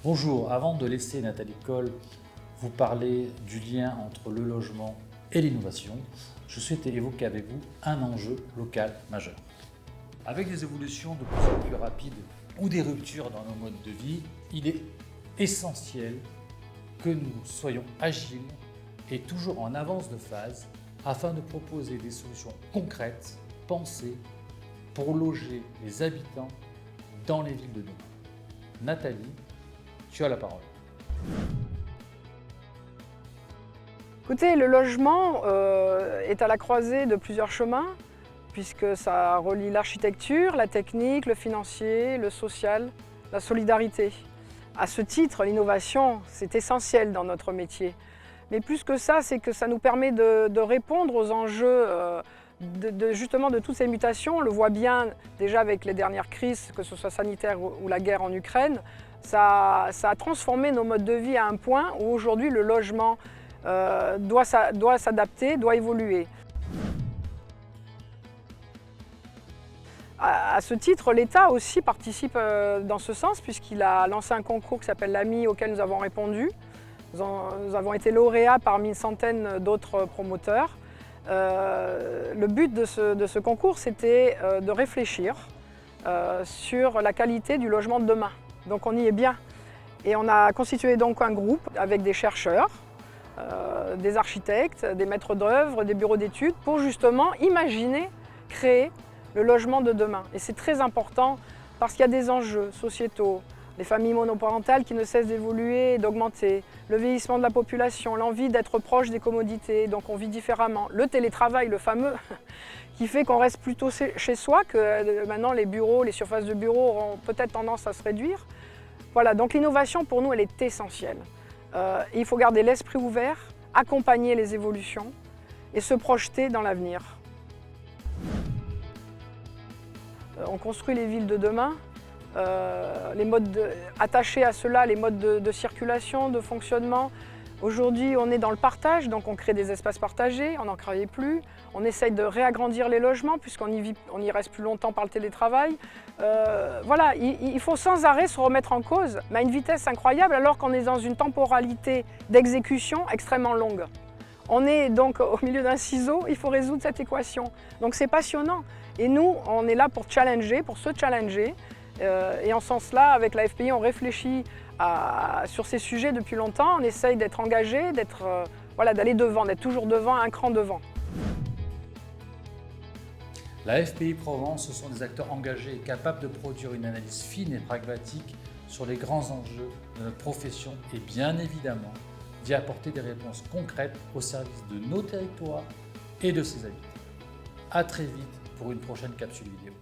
Bonjour, avant de laisser Nathalie Coll vous parler du lien entre le logement et l'innovation, je souhaitais évoquer avec vous un enjeu local majeur. Avec des évolutions de plus en plus rapides ou des ruptures dans nos modes de vie, il est essentiel que nous soyons agiles et toujours en avance de phase afin de proposer des solutions concrètes, pensées, pour loger les habitants dans les villes de demain. Nathalie, tu as la parole. Écoutez, le logement est à la croisée de plusieurs chemins, puisque ça relie l'architecture, la technique, le financier, le social, la solidarité. À ce titre, l'innovation, c'est essentiel dans notre métier. Mais plus que ça, c'est que ça nous permet de répondre aux enjeux justement de toutes ces mutations. On le voit bien déjà avec les dernières crises, que ce soit sanitaire ou la guerre en Ukraine. Ça a transformé nos modes de vie à un point où aujourd'hui le logement doit s'adapter, doit évoluer. À ce titre, l'État aussi participe dans ce sens puisqu'il a lancé un concours qui s'appelle l'AMI auquel nous avons répondu. Nous avons été lauréats parmi une centaine d'autres promoteurs. Le but de ce concours, c'était de réfléchir sur la qualité du logement de demain. Donc on y est bien. Et on a constitué donc un groupe avec des chercheurs, des architectes, des maîtres d'œuvre, des bureaux d'études pour justement imaginer, créer le logement de demain. Et c'est très important parce qu'il y a des enjeux sociétaux, les familles monoparentales qui ne cessent d'évoluer et d'augmenter, le vieillissement de la population, l'envie d'être proche des commodités, donc on vit différemment. Le télétravail, le fameux, qui fait qu'on reste plutôt chez soi, que maintenant les bureaux, les surfaces de bureaux auront peut-être tendance à se réduire. Voilà, donc l'innovation pour nous, elle est essentielle. Il faut garder l'esprit ouvert, accompagner les évolutions et se projeter dans l'avenir. On construit les villes de demain. Attachés à cela, les modes de circulation, de fonctionnement. Aujourd'hui, on est dans le partage, donc on crée des espaces partagés, on n'en crée plus. On essaye de réagrandir les logements puisqu'on y reste plus longtemps par le télétravail. Voilà, il faut sans arrêt se remettre en cause, mais à une vitesse incroyable alors qu'on est dans une temporalité d'exécution extrêmement longue. On est donc au milieu d'un ciseau, il faut résoudre cette équation. Donc c'est passionnant. Et nous, on est là pour challenger, pour se challenger. Et en ce sens-là, avec la FPI, on réfléchit sur ces sujets depuis longtemps. On essaye d'être engagé, d'aller devant, d'être toujours devant, un cran devant. La FPI Provence, ce sont des acteurs engagés et capables de produire une analyse fine et pragmatique sur les grands enjeux de notre profession et bien évidemment d'y apporter des réponses concrètes au service de nos territoires et de ses habitants. À très vite pour une prochaine capsule vidéo.